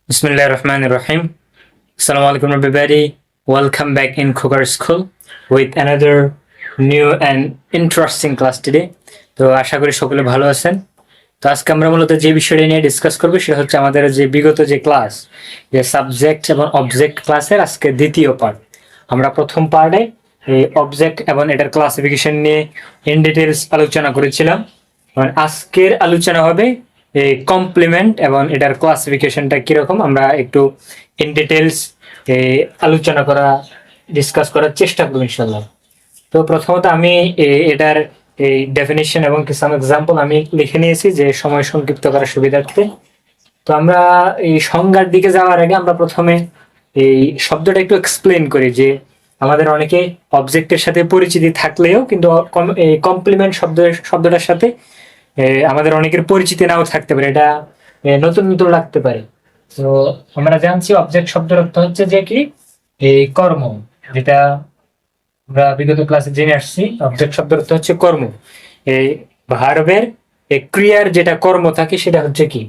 Bismillah ar-Rahman ar-Rahim. Assalamu alaikum everybody. Welcome back in Khokar School with another new and interesting class today. তো আশা করি সকলে ভালো আছেন। তো আজকে আমরা মূলত যে বিষয়টা নিয়ে ডিসকাস করব সেটা হচ্ছে আমাদের যে বিগত যে ক্লাস, যে সাবজেক্ট এবং অবজেক্ট ক্লাসের আজকে দ্বিতীয় পার্ট। আমরা প্রথম পার্টে এই অবজেক্ট এবং এটার ক্লাসিফিকেশন নিয়ে ইন ডিটেলস আলোচনা করেছিলাম। আজকের আলোচনা হবে এই কমপ্লিমেন্ট এবং এটার ক্লাসিফিকেশনটা কিরকম আমরা একটু ইন ডিটেলস আলোচনা ডিসকাস করার চেষ্টা করব ইনশাল্লাহ। তো প্রথমত আমি এটার এই ডেফিনিশন এবং কিছু এক্সাম্পল আমি লিখে নিয়েছি যে সময় সংক্ষিপ্ত করার সুবিধার্থে। তো আমরা এই সংজ্ঞার দিকে যাওয়ার আগে আমরা প্রথমে এই শব্দটা একটু এক্সপ্লেন করি যে আমাদের অনেকে অবজেক্টের সাথে পরিচিতি থাকলেও কিন্তু এই কমপ্লিমেন্ট শব্দটার সাথে আমাদের অনেকের পরিচিতি নাও থাকতে পারে, এটা নতুন নতুন লাগতে পারে। তো আমরা জানছি অবজেক্ট শব্দের অর্থ হচ্ছে যে কি এই কর্ম, যেটা আমরা বিগত ক্লাসে জেনে আসছি। অবজেক্ট শব্দের অর্থ হচ্ছে কর্ম। এই ভার্বের ক্রিয়ার যেটা কর্ম থাকে সেটা হচ্ছে কি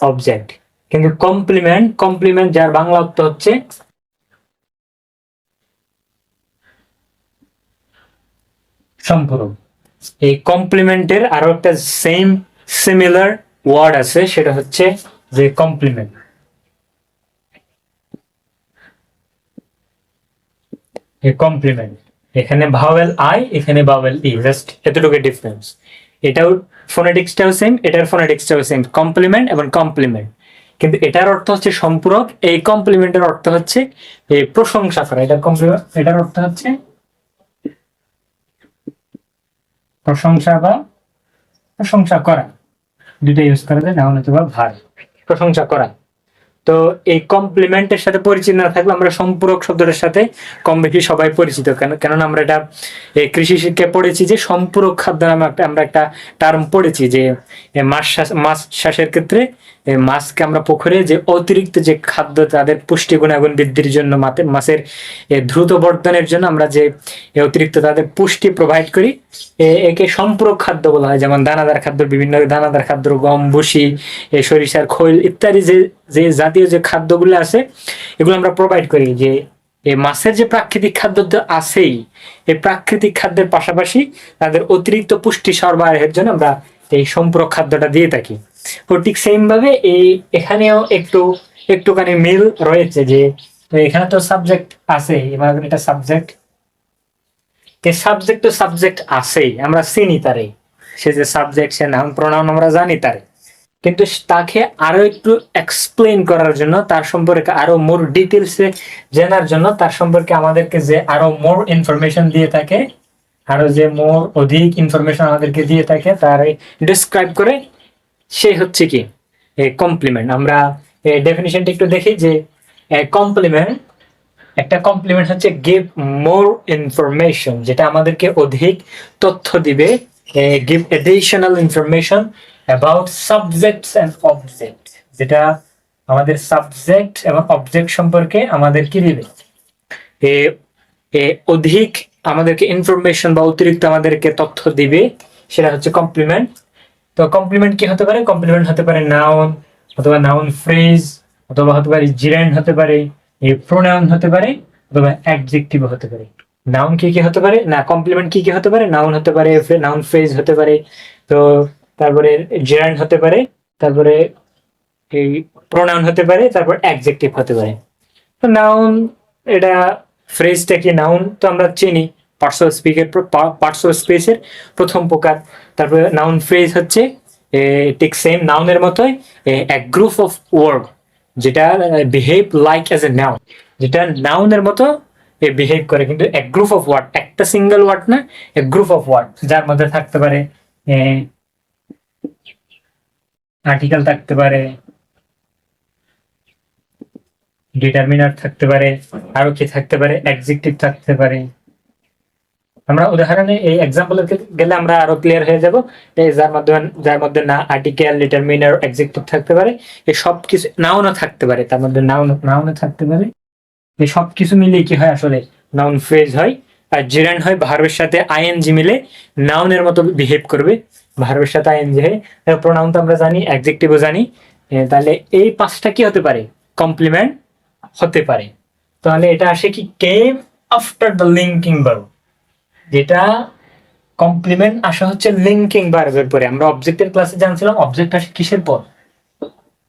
অবজেক্ট। কিন্তু কমপ্লিমেন্ট যার বাংলা অর্থ হচ্ছে সম্পূরক। এই কমপ্লিমেন্টের আরো একটা সিমিলার ওয়ার্ড আছে, সেটা হচ্ছে যে কমপ্লিমেন্ট। কমপ্লিমেন্ট এখানে ভাওয়েল আই, এখানে ভাওয়েল ই, জাস্ট এতটুকু ডিফারেন্স। এটাও ফোনেটিক্সটাও সেম, এটার ফোনেটিক্সটাও সেম, কমপ্লিমেন্ট এবং কমপ্লিমেন্ট। কিন্তু এটার অর্থ হচ্ছে সম্পূরক, এই কমপ্লিমেন্টের অর্থ হচ্ছে এই প্রশংসা করা। এটার অর্থ হচ্ছে প্রশংসা বা প্রশংসা করা, দুটো ইউজ করা যায়, নাউন অথবা ভার্ব। প্রশংসা করা। তো এই কমপ্লিমেন্টের সাথে পরিচিত না থাকলে আমরা সম্পূরক শব্দটার সাথে কম বেশি সবাই পরিচিত। কেননা আমরা এটা কৃষি শিক্ষায় পড়েছি যে সম্পূরক খাদ্য নামে আমরা একটা টার্ম পড়েছি যে মাছ চাষের ক্ষেত্রে মাছকে আমরা পুকুরে যে অতিরিক্ত যে খাদ্য তাদের পুষ্টি গুণাগুণ বৃদ্ধির জন্য মাছের দ্রুত বর্ধনের জন্য আমরা যে অতিরিক্ত তাদের পুষ্টি প্রোভাইড করি, একে সম্পূরক খাদ্য বলা হয়। যেমন দানাদার খাদ্য, বিভিন্ন দানাদার খাদ্য, গম, ভুসি, সরিষার খৈল ইত্যাদি যে জাতীয় যে খাদ্যগুলো আছে এগুলো আমরা প্রোভাইড করি। যে এই মাছের যে প্রাকৃতিক খাদ্য তো আছেই, এই প্রাকৃতিক খাদ্যের পাশাপাশি তাদের অতিরিক্ত পুষ্টি সরবরাহের জন্য আমরা এই সম্পূরক খাদ্যটা দিয়ে থাকি। তো ঠিক সেম ভাবে এখানেও একটুখানি মিল রয়েছে যে এখানে তো সাবজেক্ট আছে, এটা সাবজেক্ট, এই সাবজেক্ট তো সাবজেক্ট আছেই, আমরা চিনি তারে, সে যে সাবজেক্ট, সে নাউন প্রোনাউন আমরা জানি তারে। কিন্তু তাকে আরো একটু এক্সপ্লেন করার জন্য, তার সম্পর্কে আরো মোর ডিটেলসে জানার জন্য, তার সম্পর্কে আমাদেরকে যে আরো মোর ইনফরমেশন দিয়ে থাকে, আরো যে মোর অধিক ইনফরমেশন আমাদেরকে দিয়ে থাকে, তার ডিসক্রাইব করে, সে হচ্ছে কি কমপ্লিমেন্ট। আমরা ডেফিনিশনটা একটু দেখি যে একটা কমপ্লিমেন্ট হচ্ছে গিভ মোর ইনফরমেশন, যেটা আমাদেরকে অধিক তথ্য দিবে, give additional information about subjects and object, যেটা আমাদের সাবজেক্ট এবং অবজেক্ট সম্পর্কে আমাদের কি দিবে, অধিক আমাদেরকে ইনফরমেশন বা অতিরিক্ত আমাদেরকে তথ্য দিবে, সেটা হচ্ছে কমপ্লিমেন্ট। তো কমপ্লিমেন্ট কি হতে পারে? কমপ্লিমেন্ট হতে পারে নাউন, অথবা নাউন ফ্রেজ, অথবা হতে পারে জিরেন্ড, হতে পারে প্রোনাউন, হতে পারে অথবা অ্যাডজেক্টিভ হতে পারে। নাউন কি কি হতে পারে না, কমপ্লিমেন্ট কি কি হতে পারে? নাউন হতে পারে, নাউন ফ্রেজ হতে পারে, তো তারপরে জিরেন্ড হতে পারে, তারপরে এই প্রোনাউন হতে পারে, তারপর অ্যাডজেক্টিভ হতে পারে। তো নাউন, এটা ফ্রেজটা কি, নাউন তো আমরা চিনি, পার্টস অফ স্পিচের প্রথম প্রকার। তারপরে নাউন ফ্রেজ হচ্ছে ঠিক সেম নাউনের মতোই এক গ্রুপ অফ ওয়ার্ড যেটা behave like as a noun, যেটা নাউনের মতো বিহেভ করে, কিন্তু এক গ্রুপ অফ ওয়ার্ড, একটা সিঙ্গেল ওয়ার্ড না, এক গ্রুপ অফ ওয়ার্ড, যার মধ্যে থাকতে পারে আর্টিকেল, থাকতে পারে ডিটারমিনার, থাকতে পারে আরো কি থাকতে পারে, অ্যাডজেক্টিভ থাকতে পারে। আমরা উদাহরণে এই এক্সাম্পলে গেলে আমরা আরো ক্লিয়ার হয়ে যাব, যার মধ্যে না আর্টিকেল, ডিটারমিনার, অ্যাডজেক্টিভ থাকতে পারে, এই সব কিছু, নাউনও থাকতে পারে, তার মধ্যে নাউনও থাকতে পারে। এই সব কিছু মিলিয়ে কি হয় আসলে নাউন ফ্রেজ হয়। আর জিরান হয় ভার্বের সাথে আইএনজি মিলে নাউনের মতো বিহেভ করবে, ভার্বের সাথে আইএনজি হয়। প্রোনাউন তো আমরা জানি, অ্যাডজেক্টিভও জানি। তাহলে এই পাঁচটা কি হতে পারে? কমপ্লিমেন্ট হতে পারে। তাহলে এটা আসে কি কেম আফটার দ্য লিঙ্কিং ভার্ব, যেটা কমপ্লিমেন্ট আসা হচ্ছে লিঙ্কিং ভার্বের পরে। আমরা অবজেক্টের ক্লাসে জানছিলাম অবজেক্ট আসে কিসের পর,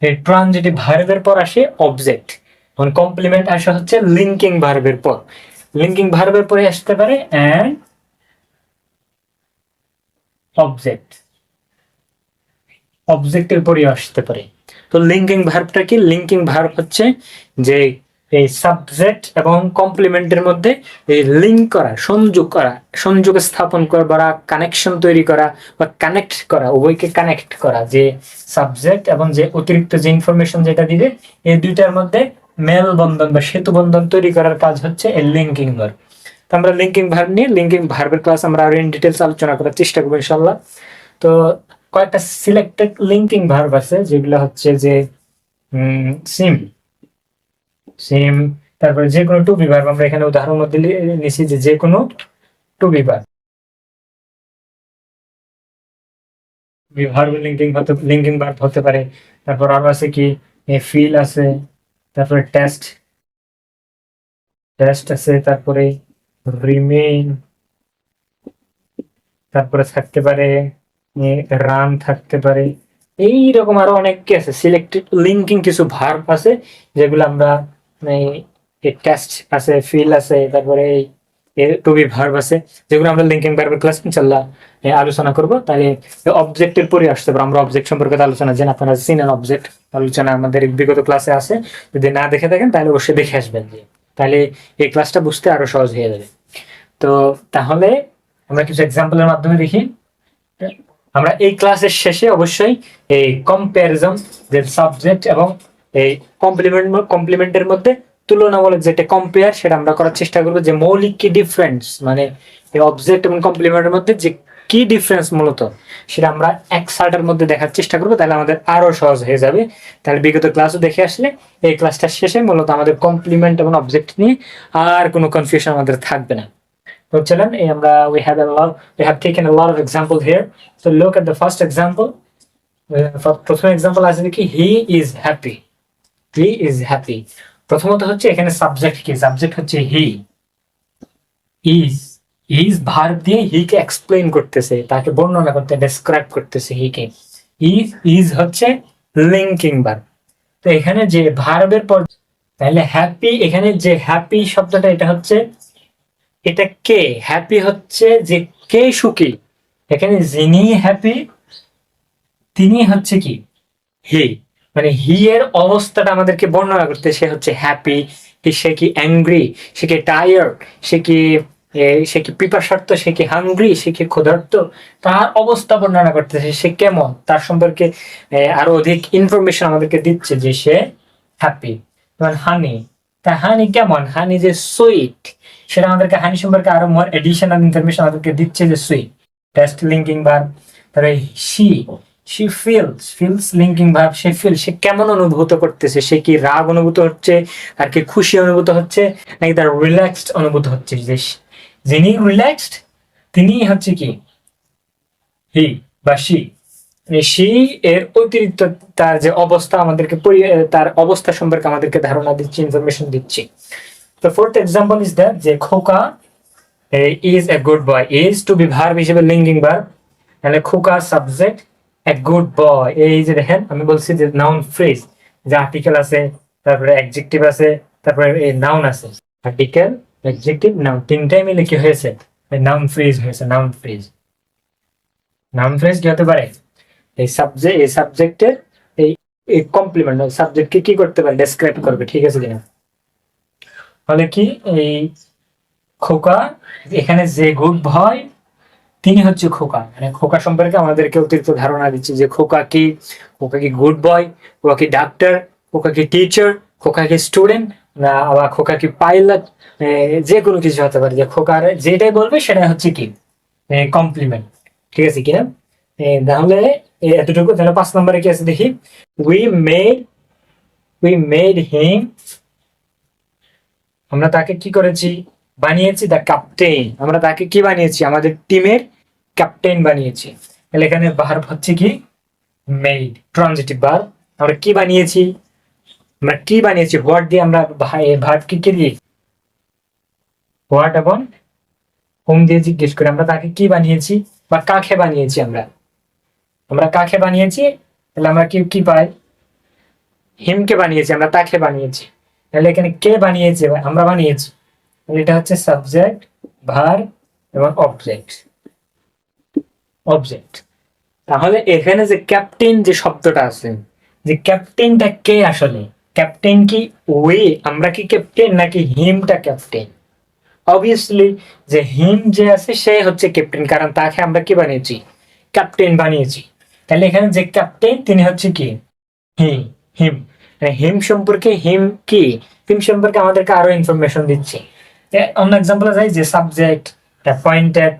এই ট্রানজিটিভ ভার্বের পর আসে অবজেক্ট, মানে কমপ্লিমেন্ট আসা হচ্ছে লিঙ্কিং ভার্বের পর। লিঙ্কিং ভার্বের পরে আসতে পারে অ্যান্ড অবজেক্ট, অবজেক্টের পরে আসতে পারে। তো লিঙ্কিং ভার্বটা কি? লিঙ্কিং ভার্ব হচ্ছে যে এই সাবজেক্ট এবং কমপ্লিমেন্টের মধ্যে এই লিঙ্ক করা, সংযোগ করা, সংযোগ স্থাপন করা বা কানেকশন তৈরি করা বা কানেক্ট করা, উভয়কে কানেক্ট করা, যে সাবজেক্ট এবং যে অতিরিক্ত যে ইনফরমেশন যেটা দিবে এই দুইটার মধ্যে মেল বন্ধন বা সেতু বন্ধন তৈরি করার কাজ হচ্ছে এই লিঙ্কিং ভার্ব। তো আমরা লিঙ্কিং ভার্ব নিয়ে লিঙ্কিং ভার্বের ক্লাস আমরা আরো ইন ডিটেলস আলোচনা করার চেষ্টা করবো ইনশাআল্লাহ। তো কয়েকটা সিলেক্টেড লিঙ্কিং ভার্ব আছে যেগুলো হচ্ছে যে সিম, সিম, তারপরে যে কোনো টু বি ভার্ব। আমরা এখানে উদাহরণ মধ্যে নিছি যে কোনো to be verb, verb linking verb হতে পারে। তারপর আরো আছে কি ফিল আছে, তারপরে টেস্ট, টেস্ট আছে, তারপরে রিমেইন, তারপরে থাকতে পারে রান, থাকতে পারে এইরকম আরো অনেক কি আছে সিলেক্টেড লিঙ্কিং কিছু ভার্ব আছে যেগুলো আমরা টেস্ট আছে, ফিল আছে, তারপরে টু বি ভার্ব আছে, যেগুলো আমরা লিঙ্কিং ভার্বের ক্লাস ইনশাআল্লাহ আলোচনা করব। তাহলে অবজেক্টের পরে আসতে পারে, আমরা অবজেক্ট সম্পর্কে আলোচনা জানি, আপনারা চিনেন অবজেক্ট আলোচনা আমাদের বিগত ক্লাসে আছে, যদি না দেখে থাকেন তাহলে অবশ্যই দেখে আসবেন, যে তাহলে এই ক্লাসটা বুঝতে আরো সহজ হয়ে যাবে। তো তাহলে আমরা কিছু এক্সাম্পলের মাধ্যমে দেখি। আমরা এই ক্লাসের শেষে অবশ্যই এই কম্পারিজন, যে সাবজেক্ট এবং এই কমপ্লিমেন্টের মধ্যে তুলনামূলক যেটা কম্পেয়ার, সেটা আমরা করার চেষ্টা করবো, যে মৌলিক কি ডিফারেন্স, মানে এই অবজেক্ট এবং কমপ্লিমেন্টের মধ্যে যে কি ডিফারেন্স মূলত, সেটা আমরা এক সার্টের মধ্যে দেখার চেষ্টা করবো, তাহলে আমাদের আরো সহজ হয়ে যাবে। তাহলে বিগত ক্লাসও দেখে আসলে এই ক্লাসটার শেষে মূলত আমাদের কমপ্লিমেন্ট এবং অবজেক্ট নিয়ে আর কোনো কনফিউশন আমাদের থাকবে না। তো চলেন আমরা we have taken a lot of example here, so look at the first example. প্রথম এক্সাম্পল আছে কি he is happy, he is happy। প্রথমত হচ্ছে এখানে সাবজেক্ট কি, সাবজেক্ট হচ্ছে he, is ভার্ব দিয়ে he কে এক্সপ্লেইন করতেছে, তাকে বর্ণনা করতে, ডেসক্রাইব করতেছে he কে। is হচ্ছে লিঙ্কিং ভার্ব। তো এখানে যে ভার্বের পর তাহলে হ্যাপি, এখানে যে হ্যাপি শব্দটা এটা হচ্ছে, এটা কে, হ্যাপি হচ্ছে যে কে সুখী, এখানে যিনি হ্যাপি তিনি হচ্ছে কি হি, মানে হি এর অবস্থাটা আমাদেরকে বর্ণনা করতে, সে হচ্ছে হ্যাপি, সে কি অ্যাংরি, সে কি টায়ার্ড, সে কি পিপাসার্থ, সে কি হাংরি, সে কি ক্ষুধার্ত, তার অবস্থা বর্ণনা করতেছে, সে কেমন, তার সম্পর্কে আরো অধিক ইনফরমেশন আমাদেরকে দিচ্ছে যে সে হ্যাপি। যেমন হানি, তা হানি কেমন, হানি যে সুইট, সেটা আমাদেরকে হানি সম্পর্কে আরো মোর এডিশনাল ইনফরমেশন আমাদেরকে দিচ্ছে যে সুইট, টেস্ট লিঙ্কিং ভার্ব। তারপরে she feels লিঙ্কিং ভার্ব, সে ফিল, সে কেমন অনুভূত করতেছে, সে কি রাগ অনুভূত হচ্ছে, আর কি খুশি অনুভূত হচ্ছে, নাকি তার রিল্যাক্সড অনুভূত হচ্ছে, যে যিনি রিল্যাক্সড তিনি হচ্ছে কি হি বা শি, এর অতিরিক্ত তার যে অবস্থা আমাদেরকে তার অবস্থা সম্পর্কে আমাদেরকে ধারণা দিচ্ছে, ইনফরমেশন দিচ্ছে। তো ফোর্থ এক্সাম্পল ইজ দ্যাট যে খোকা is a good boy, is to be verb হিসেবে লিঙ্কিং ভার্ব, তাহলে খোকা সাবজেক্ট, এ গুড বয়, এই যে দেখেন আমি বলছি যে নাউন ফ্রেজ, যে আর্টিকেল আছে, তারপরে অ্যাডজেক্টিভ আছে, তারপরে এই নাউন আছে, আর্টিকেল অ্যাডজেক্টিভ নাউন তিনটাই মিলে কি হয়েছে নাউন ফ্রেজ হয়েছে। নাউন ফ্রেজ কি হতে পারে, এই সাবজেক্টের এই কমপ্লিমেন্ট সাবজেক্টকে কি করতে পারে, ডেসক্রাইব করবে, ঠিক আছে কিনা। ফলে কি এই খোকা, এখানে যে গুড বয় তিনি হচ্ছে খোকা, মানে খোকা সম্পর্কে আমাদেরকে অতিরিক্ত ধারণা দিচ্ছে যে খোকা কি গুড বয়, খোকা কি ডাক্তার, খোকা কি টিচার, খোকা কি স্টুডেন্ট, না আবার খোকা কি পাইলট, যে কোনো কিছু হতে পারে, যে খোকার যেটাই বলবে সেটা হচ্ছে কি কমপ্লিমেন্ট, ঠিক আছে কিনা। তাহলে এতটুকু। তাহলে 5 নম্বরে কি আছে দেখি, we made him, আমরা তাকে কি করেছি, বানিয়েছি, দ্য ক্যাপ্টেন, আমরা তাকে কি বানিয়েছি, আমাদের টিমের ক্যাপ্টেন বানিয়েছি। তাহলে এখানে ভার্ব হচ্ছে কি মেড, ট্রানজিটিভ ভার্ব। আমরা কি বানিয়েছি, আমরা কি বানিয়েছি, হোয়াট দিয়ে আমরা ভার্ব কি দিয়ে হোয়াট এবং হোম দিয়ে জিজ্ঞেস করি আমরা তাকে কি বানিয়েছি বা কাকে বানিয়েছি। আমরা কাকে বানিয়েছি, তাহলে আমরা কি কি পাই, হিমকে বানিয়েছি, আমরা তাকে বানিয়েছি। তাহলে এখানে কে বানিয়েছে, আমরা বানিয়েছি, এটা হচ্ছে সাবজেক্ট, ভার্ব এবং অবজেক্ট। তাহলে এখানে যে ক্যাপ্টেন যে শব্দটা আছে, যে ক্যাপ্টেনটা কে, আসলে ক্যাপ্টেন কি ওই, আমরা কি ক্যাপ্টেন নাকি হিমটা ক্যাপ্টেন? অবভিয়াসলি যে হিম যে আছে সে হচ্ছে ক্যাপ্টেন, কারণ তাকে আমরা কি বানিয়েছি, ক্যাপ্টেন বানিয়েছি। তাহলে এখানে যে ক্যাপ্টেন তিনি হচ্ছে কি, হিম। হিম হিম সম্পর্কে, হিম সম্পর্কে আমাদেরকে আরো ইনফরমেশন দিচ্ছে। অন্য এক্সাম্পলে যাই, যে সাবজেক্ট, অ্যাপয়েন্টেড,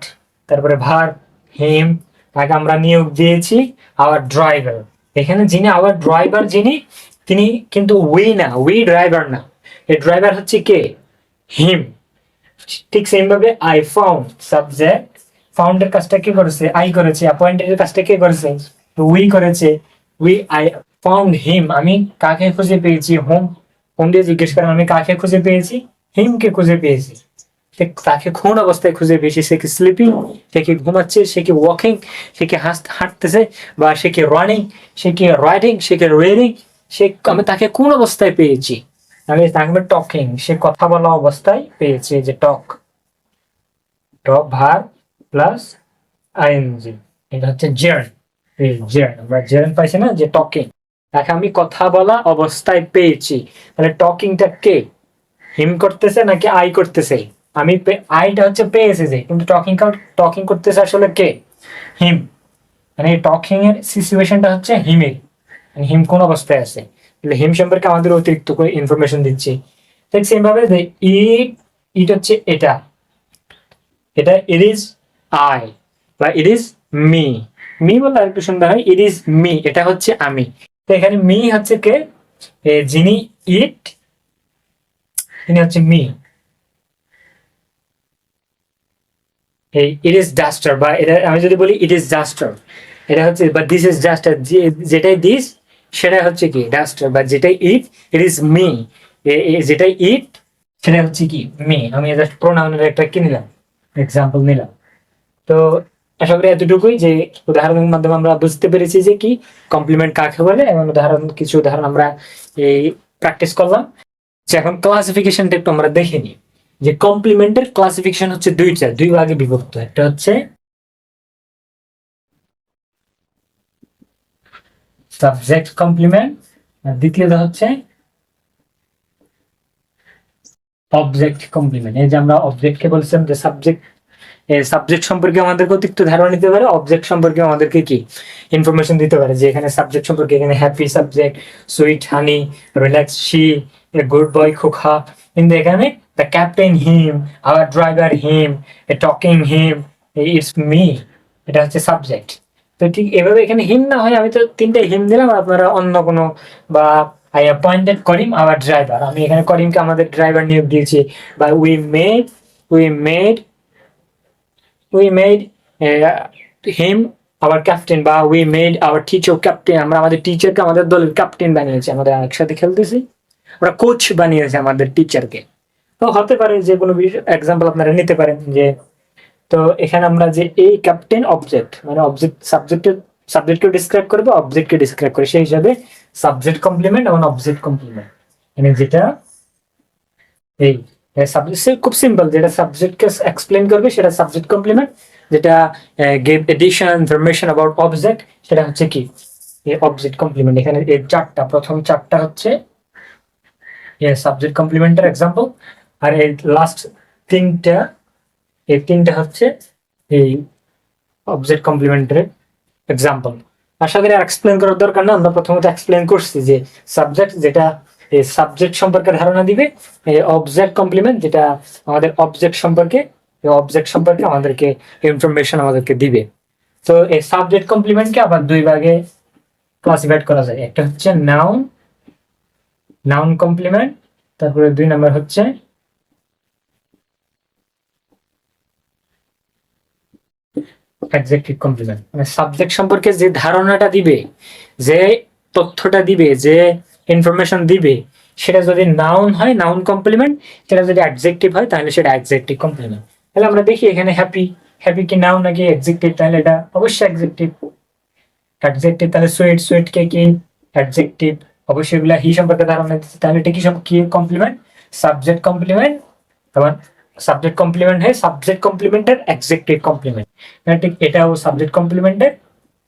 তারপরে ভার্ব, হিম, তাকে আমরা নিয়োগ দিয়েছি আওয়ার ড্রাইভার। এখানে যিনি আওয়ার ড্রাইভার, তিনি কিন্তু উই ড্রাইভার না, এই ড্রাইভার হচ্ছে কে, হিম। ঠিক সেম ভাবে আই ফাউন্ড, সাবজেক্ট, ফাউন্ডের কাজটা কে করেছে, আই করেছে। অ্যাপয়েন্টেড এর কাজটা কে করেছে, উই করেছে। আই ফাউন্ড হিম, আমি কাকে খুঁজে পেয়েছি, হোম দিয়ে জিজ্ঞেস করেন আমি কাকে খুঁজে পেয়েছি, হিমকে খুঁজে পেয়েছি। তাকে কোন অবস্থায় খুঁজে পেয়েছি, সে কি স্লিপিং, সে কি ঘুমাচ্ছে, সে কি ওয়াকিং, সে কি হাঁটতেছে, বা সে কি রানিং, সে কি রাইডিং, সে কি রেডিং, আমি তাকে কোন অবস্থায় পেয়েছি, আমি তাকে টকিং, সে কথা বলা অবস্থায় পেয়েছি। যে টক ভার্ব প্লাস আইএনজি, এটা হচ্ছে জের্ন। আমরা জের্ন পাইছি না, যে টকিং, তাকে আমি কথা বলা অবস্থায় পেয়েছি। তাহলে টকিংটা কে, হিম করতেছে নাকি আই করতেছে? আমি আইটা হচ্ছে পেয়েছে যে, কিন্তু টকিং করতেছে আসলে কে, হিম। মানে টকিং এর সিচুয়েশনটা হচ্ছে হিমের, মানে হিম কোন অবস্থায় আছে। তাহলে হিম সম্পর্কে আমাদের অতিরিক্ত করে ইনফরমেশন দিচ্ছি। ঠিক সেম ভাবে ইট হচ্ছে এটা ইট ইজ আই, বা ইট ইজ মি বললে আরেকটু সুন্দর হয়, ইট ইজ মি, এটা হচ্ছে আমি। তো এখানে মি হচ্ছে কে, যিনি ইট, তিনি হচ্ছে মি। এই ইট ইজ ডাস্টার, বা এটা আমি যদি বলি ইট ইজ ডাস্টার, এটা হচ্ছে, বা দিস ইজ ডাস্টার, যেটাই দিস সেটাই হচ্ছে কি ডাস্টার, বা যেটাই ইট, ইট ইজ মি, যেটাই ইট সেটা হচ্ছে কি মি। আমি জাস্ট প্রোনাউনের একটা কি নিলাম, এক্সাম্পল নিলাম। তো আশা করি এতটুকুই, যে উদাহরণের মাধ্যমে আমরা বুঝতে পেরেছি যে কি কমপ্লিমেন্ট কাকে বলে, এবং কিছু উদাহরণ আমরা এই প্র্যাকটিস করলাম। যে এখন ক্লাসিফিকেশনটা একটু আমরা দেখে নিই, যে কমপ্লিমেন্টের ক্লাসিফিকেশন হচ্ছে দুই ভাগে বিভক্ত। একটা হচ্ছে সাবজেক্ট কমপ্লিমেন্ট, আর দ্বিতীয়টা হচ্ছে অবজেক্ট কমপ্লিমেন্ট। এই যে আমরা অবজেক্টকে বলছিলাম যে সাবজেক্ট সম্পর্কে আমাদেরকে অতিরিক্ত ধারণা দিতে পারে, অবজেক্ট সম্পর্কে আমাদেরকে কি ইনফরমেশন দিতে পারে। যে এখানে সাবজেক্ট সম্পর্কে, এখানে happy subject, sweet honey, relax she, a good boy খোকা। কিন্তু এখানে the captain him, our driver him, a talking him, it's me, এটা হচ্ছে সাবজেক্ট। তো ঠিক এভাবে এখানে হিম না হয়, আমি তো তিনটে হিম দিলাম, আপনারা অন্য কোনো, বা I appointed Karim our driver, আমি এখানে করিমকে আমাদের ড্রাইভার নিয়োগ দিয়েছি। বা we made him our captain, বা we made our teacher captain, আমরা আমাদের টিচারকে আমাদের দলের ক্যাপ্টেন বানিয়েছি, আমাদের একসাথে খেলতেছি, আমরা কোচ বানিয়েছি আমাদের টিচারকে। তো হতে পারে যে কোনো এক্সাম্পল আপনারা নিতে পারেন। যে তো এখানে আমরা যে এই ক্যাপ্টেন অবজেক্ট, মানে অবজেক্ট সাবজেক্টকে ডিসক্রাইব করবে, অবজেক্টকে ডিসক্রাইব করে, সেই হিসাবে সাবজেক্ট কমপ্লিমেন্ট এবং অবজেক্ট কমপ্লিমেন্ট। মানে যেটা এই খুব সিম্পল, যেটা সাবজেক্টকে এক্সপ্লেন করবে সেটা সাবজেক্ট কমপ্লিমেন্ট, যেটা give additional information about object সেটা হচ্ছে কি অবজেক্ট কমপ্লিমেন্ট। এখানে এই প্রথম চারটা হচ্ছে সাবজেক্ট কমপ্লিমেন্টের এক্সাম্পল, আর এই লাস্ট তিনটা হচ্ছে এই অবজেক্ট কমপ্লিমেন্টের এক্সাম্পল। আশা করি আর এক্সপ্লেন করার দরকার না, আমরা প্রথমত এক্সপ্লেন করছি যে সাবজেক্ট যেটা এই সাবজেক্ট সম্পর্কে ধারণা দিবে, এই অবজেক্ট কমপ্লিমেন্ট যেটা আমাদের অবজেক্ট সম্পর্কে আমাদেরকে ইনফরমেশন আমাদেরকে দিবে। তো এই সাবজেক্ট কমপ্লিমেন্টকে আবার দুই ভাগে ক্লাসিফাইড করা যায়। একটা হচ্ছে নাউন কমপ্লিমেন্ট, তারপরে 2 নাম্বার হচ্ছে অ্যাডজেক্টিভ কমপ্লিমেন্ট। মানে সাবজেক্ট সম্পর্কে যে ধারণাটা দিবে, যে তথ্যটা দিবে, যে ইনফরমেশন দিবে সেটা যদি নাউন হয় নাউন কমপ্লিমেন্ট, সেটা যদি অ্যাডজেক্টিভ হয় তাহলে সেটা অ্যাডজেক্টিভ কমপ্লিমেন্ট। তাহলে আমরা দেখি এখানে হ্যাপি, হ্যাপি কি নাউন নাকি অ্যাডজেক্টিভ? তাহলে এটা অবশ্যই অ্যাডজেক্টিভ। অ্যাডজেক্টিভ তাহলে সুইট, সুইট কে কি অ্যাডজেক্টিভ, অবশ্যই এগুলা হি সম্পর্কে ধারণা দিচ্ছে। তাহলে এটা কি কি কমপ্লিমেন্ট? Subject complement. আবার সাবজেক্ট কমপ্লিমেন্ট হয় সাবজেক্ট কমপ্লিমেন্টের অ্যাডজেক্টিভ কমপ্লিমেন্ট, ঠিক এটাও সাবজেক্ট কমপ্লিমেন্টের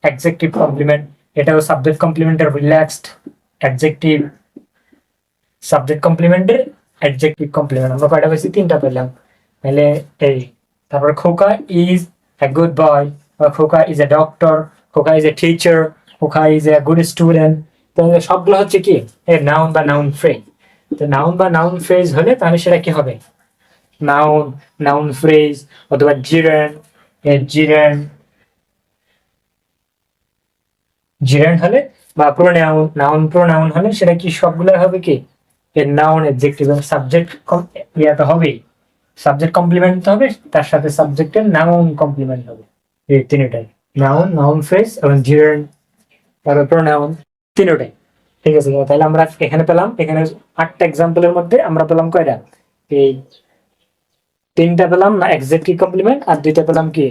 অ্যাডজেক্টিভ কমপ্লিমেন্ট, এটাও সাবজেক্ট কমপ্লিমেন্টের রিল্যাক্সড অ্যাডজেক্টিভ, সাবজেক্ট কমপ্লিমেন্টের অ্যাডজেক্টিভ কমপ্লিমেন্ট। আমরা কয়টা পেয়েছি? 3টা পেলাম। তাহলে এই তারপর খোকা ইজ এ গুড বয়, খোকা ইজ এ ডক্টর, খোকা ইজ এ টিচার, খোকা ইজ এ গুড স্টুডেন্ট। তাহলে সবগুলো হচ্ছে কি নাউন বা নাউন ফ্রেজ। তো নাউন বা নাউন ফ্রেজ হলে তাহলে সেটা কি হবে? নাউন, নাউন ফ্রেজ অথবা জিরেন্ড, জিরেন্ড, জিরেন্ড হলে বা প্রোনাউন, নাউন প্রোনাউন হলে সেটা কি সবগুলো হবে কি নাউন অ্যাডজেক্টিভ। সাবজেক্ট ইয়াটা হবে, সাবজেক্ট কমপ্লিমেন্ট হবে, তার সাথে সাবজেক্টের নাউন কমপ্লিমেন্ট হবে। এই তিনটাই নাউন, নাউন ফ্রেজ এবং জিরেন্ড, তারপর প্রোনাউন, তিনটাই। ঠিক আছে, তাহলে আমরা এখানে পেলাম, এখানে 8টা এক্সাম্পলের মধ্যে আমরা পেলাম কয়টা? এই 3টা পেলাম না অ্যাডজেক্টিভ কমপ্লিমেন্ট, আর 2টা পেলাম কি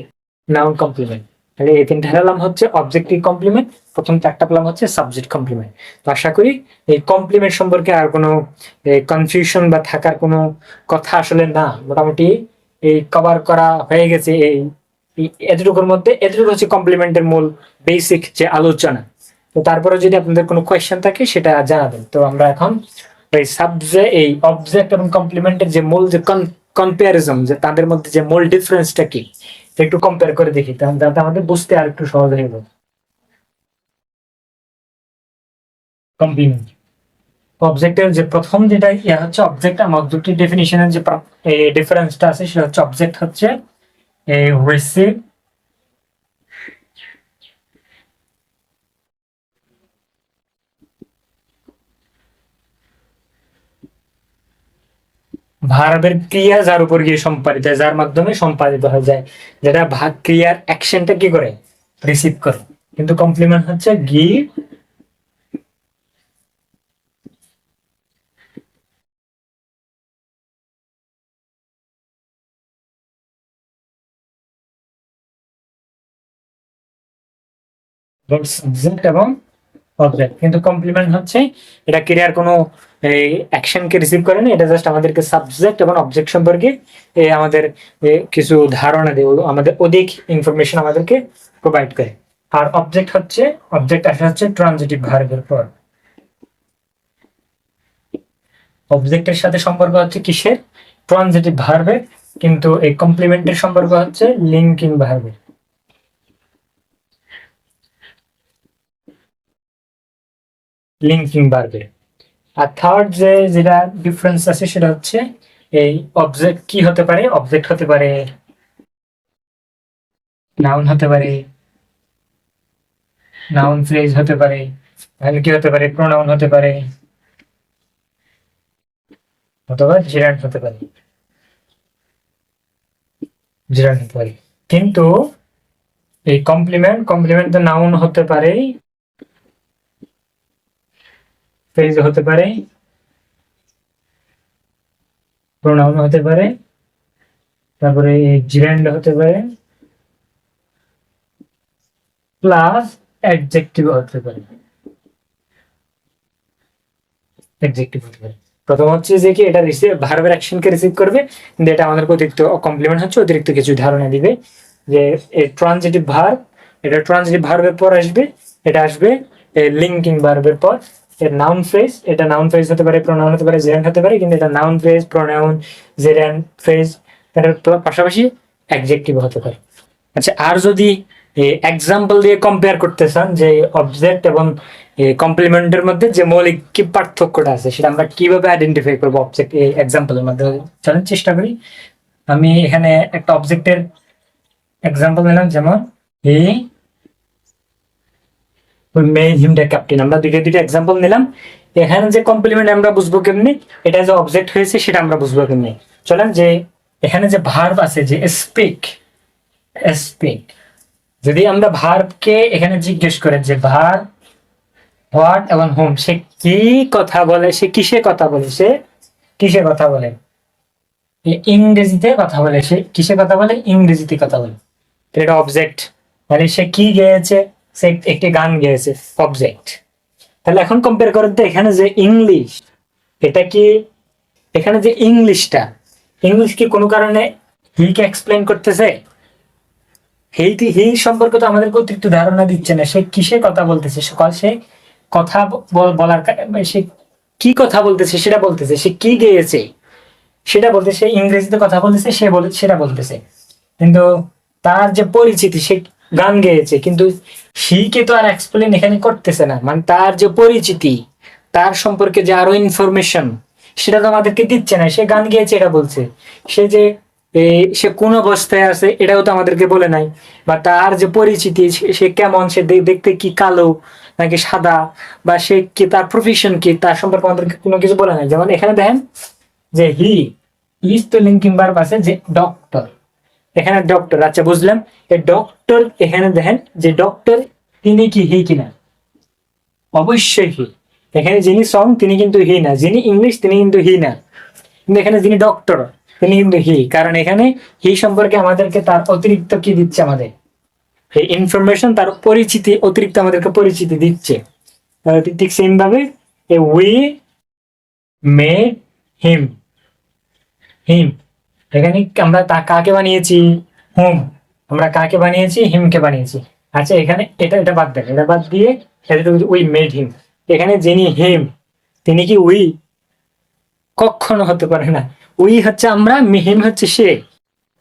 নাউন কমপ্লিমেন্ট। তাহলে এই 3টা পেলাম হচ্ছে অবজেক্টিভ কমপ্লিমেন্ট, প্রথম 4টা পেলাম হচ্ছে সাবজেক্ট কমপ্লিমেন্ট। তো আশা করি এই কমপ্লিমেন্ট সম্পর্কে আর কোনো কনফিউশন বা থাকার কোনো কথা আসলে না, মোটামুটি এই কভার করা হয়ে গেছে। এই এতটুকুর মধ্যে এতটুকু হচ্ছে কমপ্লিমেন্টের মূল বেসিক যে আলোচনা। তো তারপরে যদি আপনাদের কোনো কোয়েশ্চেন থাকে সেটা জানাবেন। তো আমরা এখন এই সাবজেক্ট, এই অবজেক্ট এবং কমপ্লিমেন্টের যে মূল যে কম্পারিজন, যে তাদের মধ্যে যে মূল ডিফারেন্সটা কি একটু কম্পেয়ার করে দেখি, তাহলে আমাদের বুঝতে আর একটু সহজ হয়ে যাবে। কমপ্লিমেন্ট অবজেক্টের যে প্রথম যেটা ইয়া হচ্ছে অবজেক্ট, আমার দুটি ডেফিনিশনের যে ডিফারেন্সটা আছে সেটা হচ্ছে অবজেক্ট হচ্ছে রিসিভ, ভার্বের ক্রিয়া যার উপর গিয়ে সম্পাদিত হয়, যার মাধ্যমে সম্পাদিত হয়ে যায়, যেটা ভাগ ক্রিয়ার অ্যাকশনটা কি করে রিসিভ করে। কিন্তু কমপ্লিমেন্ট হচ্ছে গিভ, সাবজেক্ট এবং অবজেক্ট। কিন্তু কমপ্লিমেন্ট হচ্ছে এটা ক্রিয়ার কোনো অ্যাকশনকে রিসিভ করে না, এটা জাস্ট আমাদেরকে সাবজেক্ট এবং অবজেক্ট সম্পর্কে আমাদের কিছু ধারণা দেয়, আমাদের অধিক ইনফরমেশন আমাদেরকে প্রোভাইড করে। আর অবজেক্ট হচ্ছে, অবজেক্ট আসা হচ্ছে ট্রানজিটিভ ভার্বের পর। অবজেক্টের সাথে সম্পর্ক হচ্ছে কিসের? ট্রানজিটিভ ভার্বের। কিন্তু এই কমপ্লিমেন্টের সম্পর্ক হচ্ছে লিঙ্কিং ভার্বের, লিঙ্কিং ভার্বের। আর থার্ড যেটা ডিফারেন্স আছে সেটা হচ্ছে এই অবজেক্ট কি হতে পারে? অবজেক্ট হতে পারে নাউন, হতে পারে নাউন ফ্রেজ, হতে পারে তাহলে কি হতে পারে? প্রোনাউন হতে পারে, অথবা জিরান্ড হতে পারে, জিরান্ড হতে পারে। কিন্তু এই কমপ্লিমেন্ট নাউন হতে পারে, ফ্রেজ হতে পারে, প্রোনাউন হতে পারে, তারপরে জিরান্ড হতে পারে, প্লাস অ্যাডজেক্টিভ হতে পারে, অ্যাডজেক্টিভ হতে পারে। প্রথম হচ্ছে যে কি এটা রিসিভ, ভার্বের অ্যাকশনকে রিসিভ করবে, কিন্তু এটা আমাদের অতিরিক্ত কমপ্লিমেন্ট হচ্ছে অতিরিক্ত কিছু ধারণা দিবে, যে এই ট্রানজিটিভ ভার্ব, এটা ট্রানজিটিভ ভার্বের পর আসবে, এটা আসবে লিঙ্কিং ভার্বের পর। এর নাউন ফ্রেজ, এটা নাউন ফ্রেজ হতে পারে, প্রোনাউন হতে পারে, জেরান্ড হতে পারে, কিন্তু এটা noun phrase, pronoun, gerund phrase, এর পাশাপাশি অ্যাডজেক্টিভ হতে পারে। আচ্ছা, আর যদি এক্সাম্পল দিয়ে কম্পেয়ার করতে চান যে অবজেক্ট এবং কমপ্লিমেন্টের মধ্যে যে মৌলিক কি পার্থক্যটা আছে সেটা আমরা কিভাবে আইডেন্টিফাই করবো অবজেক্ট এই এক্সাম্পলের মাধ্যমে, চলেন চেষ্টা করি। আমি এখানে একটা অবজেক্টের এক্সাম্পল নিলাম, যেমন he made him the captain. আমরা দুইটা এক্সাম্পল নিলাম। এখানে যে কমপ্লিমেন্ট আমরা বুঝবো কেমনি, এটা যে অবজেক্ট হয়েছে সেটা আমরা বুঝবো কেমনি। চলেন যে এখানে যে ভার্ব আছে যে স্পিক, স্পিক, যদি আমরা ভার্বকে এখানে জিজ্ঞেস করে যে ভার্ব হোয়াট এবং হোম, সে কি কথা বলে, সে কিসে কথা বলে, সে কিসে কথা বলে, ইংরেজিতে কথা বলে, সে কিসে কথা বলে, ইংরেজিতে কথা বলে। এটা অবজেক্ট। মানে সে কি গেয়েছে, সে একটি গান গেয়েছে, অবজেক্ট। তাহলে এখন কম্পেয়ার করেন তো, এখানে যে ইংলিশ, এটা কি, এখানে যে ইংলিশটা, ইংলিশ কি কোনো কারণে হি কে এক্সপ্লেন করতেছে? হি সম্পর্কে তো আমাদেরকে অতিরিক্ত ধারণা দিচ্ছে না, সে কিসে কথা বলতেছে, সে কথা বলার সে কি কথা বলতেছে সেটা বলতেছে, সে কি গেয়েছে সেটা বলতে, সে ইংরেজিতে কথা বলতেছে, সে বলে সেটা বলতেছে। কিন্তু তার যে পরিচিতি, সে গান গেয়েছে, কিন্তু কে তো আর এক্সপ্লেন এখানে করতেছে না, মানে তার যে পরিচিতি, তার সম্পর্কে যে আরো ইনফরমেশন, সেটা তো আমাদেরকে দিচ্ছে না। সে গান গেয়েছে এটা বলছে, সে যে সে কোন অবস্থায় আছে এটাও তো আমাদেরকে বলে নাই, বা তার যে পরিচিতি, সে কেমন, সে দেখতে কি কালো নাকি সাদা, বা সে কি, তার প্রফেশন কি, তার সম্পর্কে আমাদেরকে কোনো কিছু বলে নাই। যেমন এখানে দেখেন যে হি ইজ তো লিঙ্কিং ভার্ব আছে, যে ডক্টর, এখানে ডক্টর, আচ্ছা বুঝলাম, এই ডক্টর, এখানে দেখেন যে ডক্টর, তিনি কি হি কিনা, অবশ্যই হি। এখানে যিনি সং তিনি কিন্তু হি না, যিনি ইংলিশ তিনি কিন্তু হি না, কিন্তু এখানে যিনি ডক্টর তিনি কিন্তু হি, কারণ এখানে হি সম্পর্কে আমাদেরকে তার অতিরিক্ত কি দিচ্ছে, আমাদের এই ইনফরমেশন, তার পরিচিতি, অতিরিক্ত আমাদেরকে পরিচিতি দিচ্ছে। ঠিক সেম ভাবে উই মেড হিম, হিম, এখানে আমরা কাকে বানিয়েছি, হুম, আমরা কাকে বানিয়েছি, হিমকে বানিয়েছি। আচ্ছা এখানে এটা বাদ দেন, এটা বাদ দিয়ে উই মেড হিম, এখানে যিনি হিম তিনি কি উই? কখনো হতে পারে না। উই হচ্ছে আমরা, হিম হচ্ছে সে।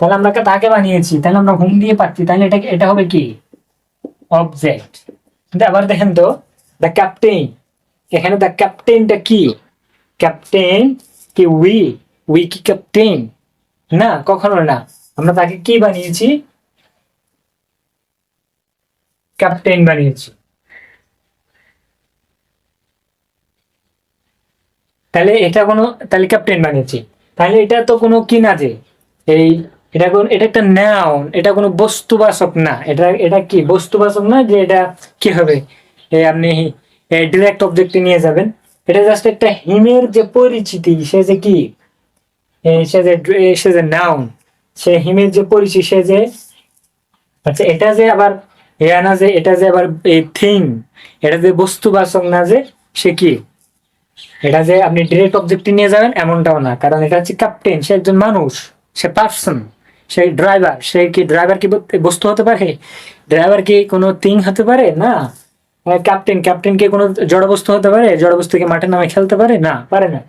তাহলে আমরা তাকে বানিয়েছি, তাহলে আমরা হুম দিয়ে পাচ্ছি, তাহলে এটা হবে কি, অবজেক্ট। কিন্তু আবার দেখেন তো, দ্য ক্যাপ্টেন, এখানে দ্য ক্যাপ্টেনটা কি, ক্যাপ্টেন কি উই? উই কি ক্যাপ্টেন? না, কখনো না। আমরা তাকে কি বানিয়েছি, ক্যাপ্টেন বানিয়েছি। তাহলে এটা কোনো, তাহলে ক্যাপ্টেন বানিয়েছি, তাহলে এটা তো কোনো কি না, যে এই এটা একটা নাউন, এটা কোনো বস্তুবাচক না, এটা কি বস্তুবাচক না, যে এটা কি হবে, আপনি ডিরেক্ট অবজেক্টে নিয়ে যাবেন। এটা জাস্ট একটা হিমের যে পরিচিতি, সে যে কি, সে যে নাউন, সে হিমের যে পরিচিতি, সে যে, আচ্ছা এটা যে আবার না, যে এটা যে আবার এই থিং, এটা যে বস্তুবাচক না, যে সে কি, এটা যে আপনি ডিরেক্ট অবজেক্টে নিয়ে যাবেন এমনটাও না, কারণ এটা হচ্ছে ক্যাপ্টেন, সে একজন মানুষ, সে পার্সন, সে ড্রাইভার, সে কি ড্রাইভার কি বস্তু হতে পারে? ড্রাইভার কি কোনো থিং হতে পারে না? ক্যাপ্টেন কি কোনো জড় বস্তু হতে পারে? জড় বস্তু কি মাঠের নামে খেলতে পারে? না, পারে না।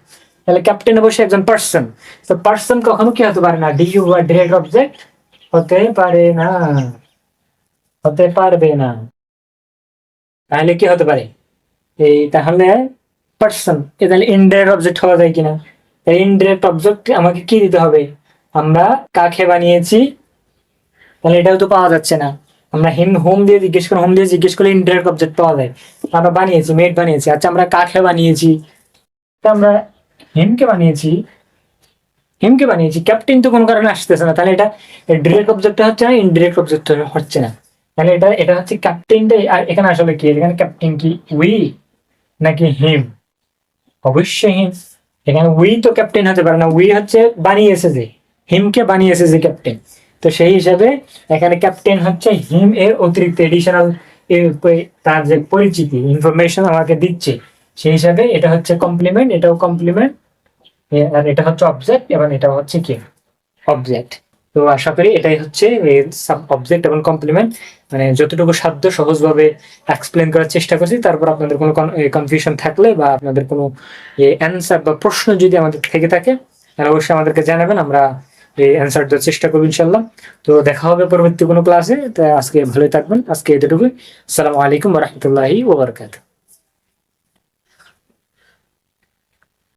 তাহলে ক্যাপ্টেন অবশ্যই একজন পার্সন। তো পার্সন কখনো কি হতে পারে না, ডিইউ বা ডিরেক্ট অবজেক্ট হতে পারে না, হতে পারবে না। তাহলে কি হতে পারে, তাহলে পার্সন, তাহলে ইনডাইরেক্ট অবজেক্ট হওয়া যায় কিনা? ইনডাইরেক্ট অবজেক্ট আমাকে কি দিতে হবে, আমরা কাকে বানিয়েছি, তাহলে এটাও তো পাওয়া যাচ্ছে না। আমরা হোম দিয়ে জিজ্ঞেস করে, হোম দিয়ে জিজ্ঞেস করলে ইনডাইরেক্ট অবজেক্ট পাওয়া যায়। আমরা বানিয়েছি, মেড বানিয়েছি, আচ্ছা আমরা কাকে বানিয়েছি, আমরা হিমকে বানিয়েছি, ক্যাপ্টেন তো কোনো কারণে আসতেছে না, তাহলে এটা ডিরেক্ট অবজেক্ট হচ্ছে না, ইনডিরেক্ট অবজেক্ট হচ্ছে না। তাহলে এটা হচ্ছে ক্যাপ্টেনটাই, আর এখানে আসলে কি, এখানে ক্যাপ্টেন কি উই নাকি হিম? অবশ্যই হিম। এখানে উই তো ক্যাপ্টেন হতে পারে না, উই হচ্ছে বানিয়েছে যে, হিমকে বানিয়েছে যে ক্যাপ্টেন। তো সেই হিসাবে এখানে ক্যাপ্টেন হচ্ছে হিম এর অতিরিক্ত এডিশনাল, তার যে পরিচিতি, ইনফরমেশন আমাকে দিচ্ছে, সেই হিসাবে এটা হচ্ছে কমপ্লিমেন্ট, এটাও কমপ্লিমেন্ট, আর এটা হচ্ছে অবজেক্ট, এবং এটা হচ্ছে কি, অবজেক্ট। তো আশা করি এটাই হচ্ছে সাব অবজেক্ট এবং কমপ্লিমেন্ট, মানে যতটুকু সাধ্য সহজভাবে এক্সপ্লেন করার চেষ্টা করছি। তারপর আপনাদের কোনো কনফিউশন থাকলে বা আপনাদের কোনো অ্যান্সার বা প্রশ্ন যদি আমাদের থেকে থাকে, তাহলে অবশ্যই আমাদেরকে জানাবেন, আমরা এই অ্যান্সার দেওয়ার চেষ্টা করবো ইনশাল্লাহ। তো দেখা হবে পরবর্তী কোনো ক্লাসে। তো আজকে ভালোই থাকবেন, আজকে এতটুকুই। আসসালামু আলাইকুম ওয়া রাহমাতুল্লাহি ওয়া বারাকাতুহু।